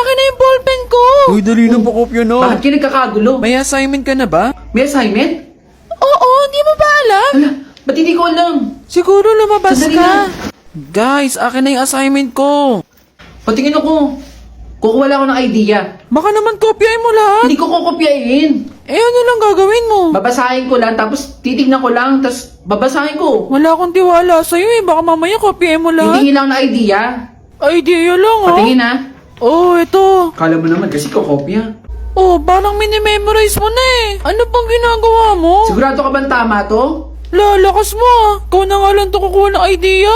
akin na yung ballpen ko! Uy, dali na pakopya na. Bakit kayo nagkakagulo? May assignment ka na ba? May assignment? Oo, hindi mo ba alam? Hala, ba't hindi ko alam? Siguro lumabas Sandali ka. lang. Guys, akin na yung assignment ko. Patingin ako. Kukuha lang ako ng idea. Baka naman kopyahin mo lahat. Hindi ko kukopyahin. Eh ano lang gagawin mo? Babasahin ko lang, tapos titignan ko lang, tapos babasahin ko. Wala akong tiwala sa'yo eh. Baka mamaya kopyahin mo lahat. Hindi lang na idea. Idea lang oh. Patingin ha. Oh, ito. Kala mo naman kasi kukopya. Oh, parang minimemorize mo na eh. Ano pang ginagawa mo? Sigurado ka bang tama to? Lalakas mo ah. Ikaw na nga lang to kukuha ng idea.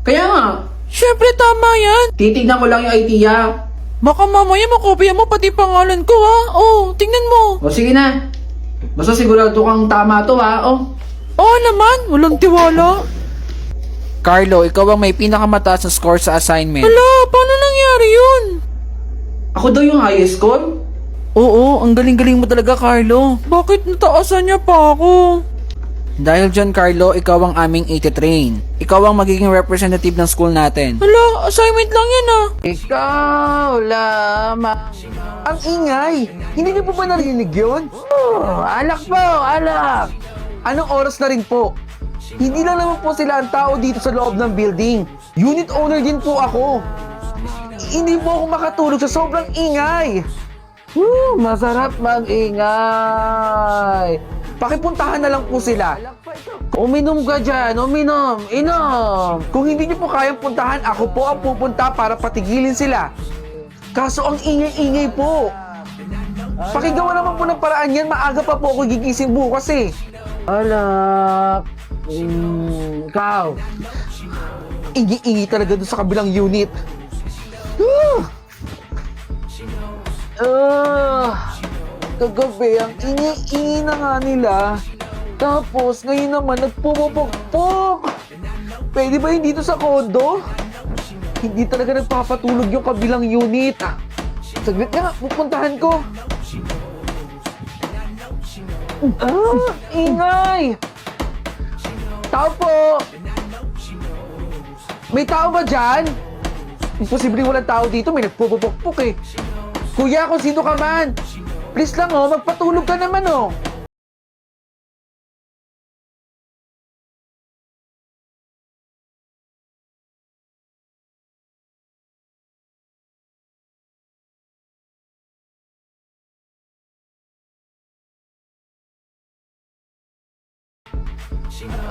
Kaya nga, Siyempre tama yan. titignan ko lang yung idea. Baka mamaya makopya mo pati pangalan ko ha. Oh, tingnan mo. O sige na. Basta sigurado kang tama to ha. Oh. Oo naman, walang tiwala. Carlo, ikaw ang may pinakamataas na score sa assignment. Hala, paano nangyari yun? Ako daw yung highest score? Oo, ang galing-galing mo talaga, Carlo. Bakit nataasan niya pa ako? Dahil dyan, Carlo, ikaw ang aming train. Ikaw ang magiging representative ng school natin. Hala, assignment lang yan ah. Ikaw lamang. Ang ingay! Hindi niyo po ba narinig yun? Oh, alak po, alak! Anong oras na rin po? Hindi lang naman po sila ang tao dito sa loob ng building. Unit owner din po ako. Hindi po ako makatulog sa sobrang ingay. Masarap mag-ingay. Pakipuntahan na lang po sila. Uminom ka dyan, uminom, inom. Kung hindi niyo po kayang puntahan, ako po ang pupunta para patigilin sila. Kaso ang ingay-ingay po. Pakigawa naman po ng paraan yan, maaga pa po ako gigising bukas eh. Alak. Ikaw. Ingi-ingi talaga doon sa kabilang unit. Kagabi, ang ingi-ingi na nga nila. Tapos, ngayon naman, nagpupupukpuk. Pwede ba yun dito sa kondo? Hindi talaga nagpapatulog yung kabilang unit. Saglit nga, pupuntahan ko. Ingay! Tao po! May tao ba dyan? Imposible walang tao dito, may nagpupupukpuk eh. Kuya, kung sino ka man, please lang oh, magpatulog ka naman oh.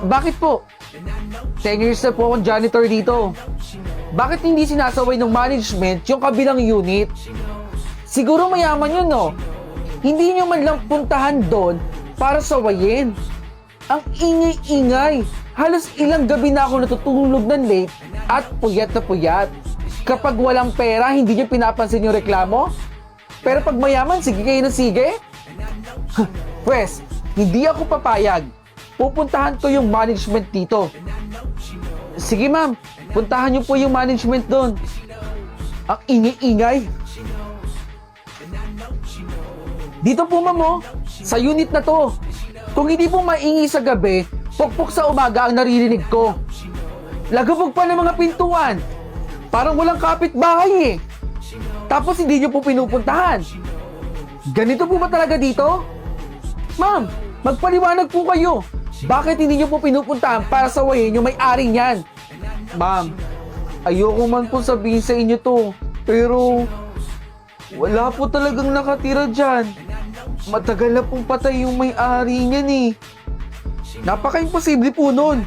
Bakit po? 10 years na po akong janitor dito. Bakit hindi sinasaway ng management yung kabilang unit? Siguro mayaman yun, no? Hindi nyo man lang puntahan doon para sawayin. Ang ingay-ingay. Halos ilang gabi na ako natutulog ng late at puyat na puyat. Kapag walang pera, hindi nyo pinapansin yung reklamo? Pero pag mayaman, sige kayo na sige? Pwes, hindi ako papayag. Pupuntahan ko yung management dito. Sige ma'am, puntahan niyo po yung management doon. Ang ingay-ingay. Dito po ma'am oh, sa unit na to. Kung hindi po maingi sa gabi, pukpok sa umaga ang naririnig ko. Lagabog pa ng mga pintuan. Parang walang kapitbahay eh. Tapos hindi niyo po pinupuntahan. Ganito po ba talaga dito? Ma'am, magpaliwanag po kayo. Bakit hindi niyo po pinupuntahan para sawayin yung may-ari niyan? Ma'am, ayoko man po sabihin sa inyo to, pero wala po talagang nakatira dyan. Matagal na pong patay yung may-ari niyan eh. Napaka-imposible po nun.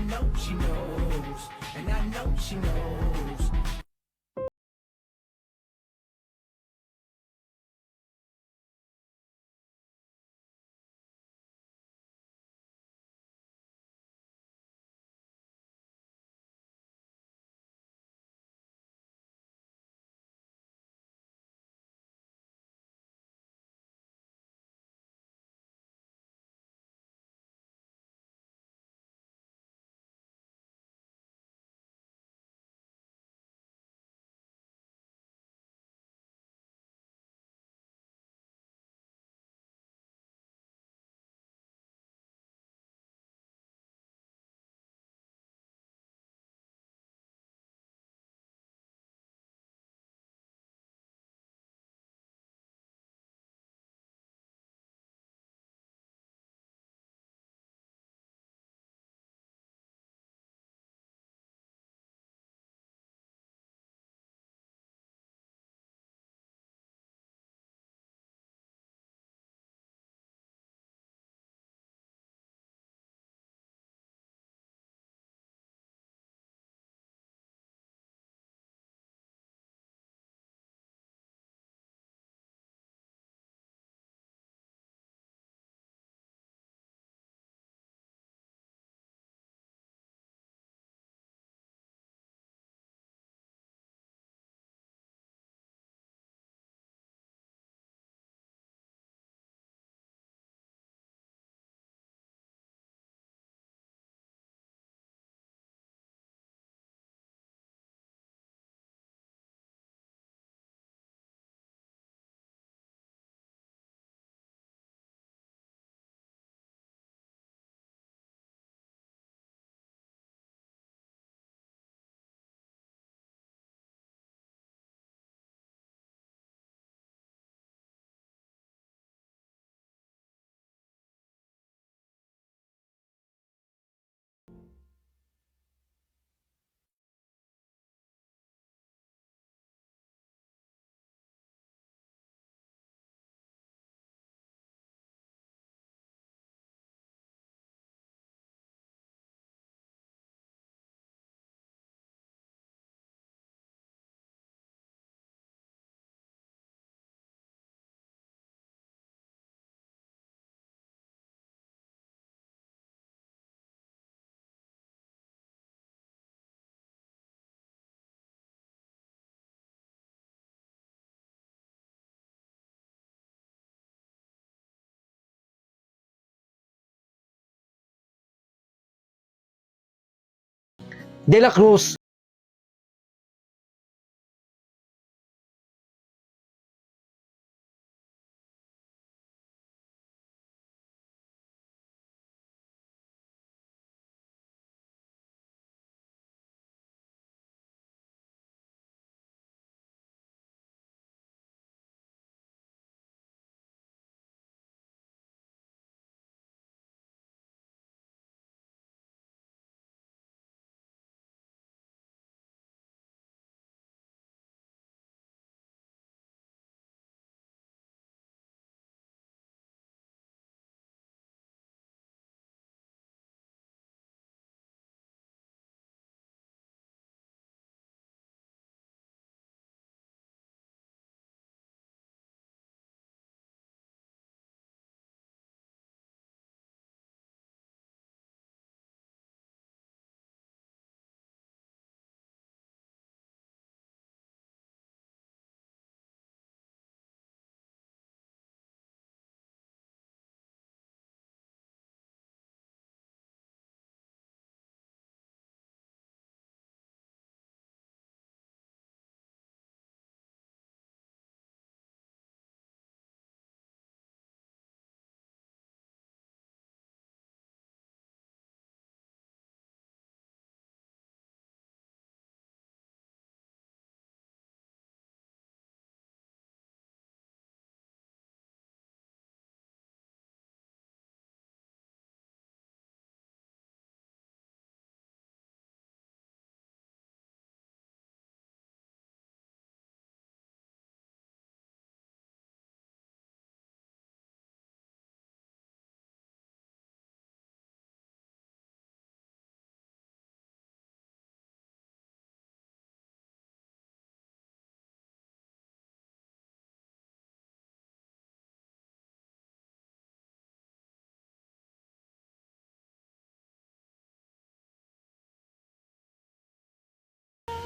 De La Cruz.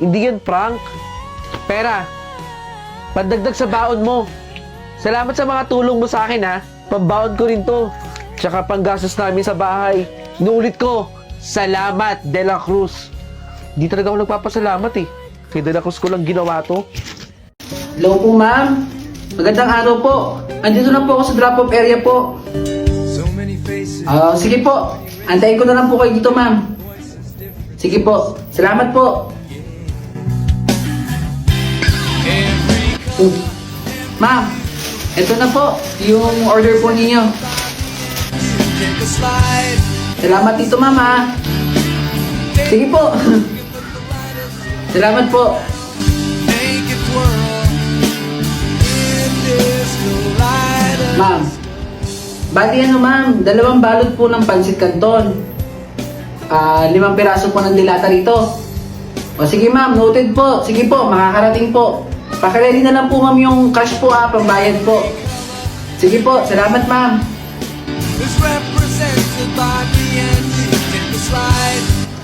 Hindi yan prank. Pera. Pandagdag sa baon mo. Salamat sa mga tulong mo sa akin ha. Pambaon ko rin to. Tsaka panggastos namin sa bahay. Inuulit ko. Salamat, De La Cruz. Di talaga ako nagpapasalamat eh. Kay De La Cruz ko lang ginawa to. Hello po, ma'am. Magandang araw po. Andito na po ako sa drop-off area po. Sige po. Antayin ko na lang po kayo dito, ma'am. Sige po. Salamat po. Ma'am, ito na po yung order po ninyo. Salamat dito, ma'am, ha. Sige po. Salamat po. Ma'am, bali ano ma'am, 2 balot po ng pansit canton. 5 piraso po ng dilata rito. O sige ma'am, noted po. Sige po, makakarating po. Pakireli na lang po ma'am yung cash po pambayad po. Sige po, salamat ma'am.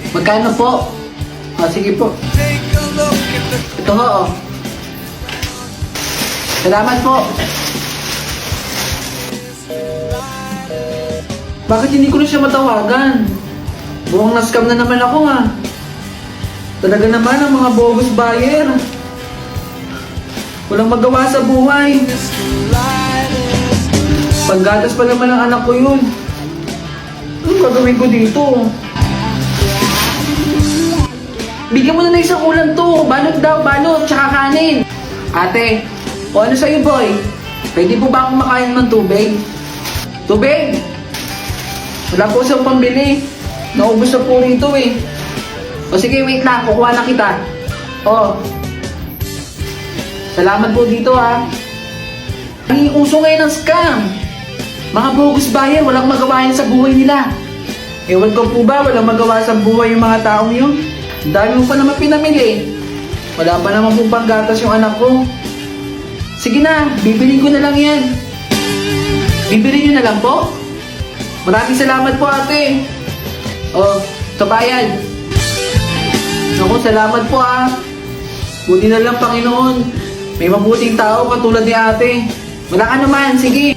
Magkano po? O sige po. Ito ho, o. Salamat po. Bakit hindi ko na siya matawagan? Buong na-scam na naman ako ha. Talaga naman ang mga bogus buyer. Walang magawa sa buhay. Panggatas pa naman ang anak ko yun. Anong gagawin ko dito? Bigyan mo na ng isang ulam to. Balot daw, balot, tsaka kanin. Ate, o ano sa'yo boy? Pwede po ba akong makain ng tubig? Tubig? Wala po siyang pambili. Naubos na po rito eh. O sige, wait lang. Kukuha na kita. O. Salamat po dito ha. Ang uso ngayon ng scam. Mga bogus buyer, walang magawa yan sa buhay nila. Ewan ko po ba, walang magawa sa buhay yung mga taong yun? Ang dami mo pa naman pinamili. Wala pa naman pong panggatas yung anak ko. Sige na, bibilin ko na lang yan. Bibilin nyo na lang po. Maraming salamat po ate. Oh, kabayan. Naku, salamat po ah. Buti na lang Panginoon. May mabuting tao katulad ni ate. Wala ka naman, sige.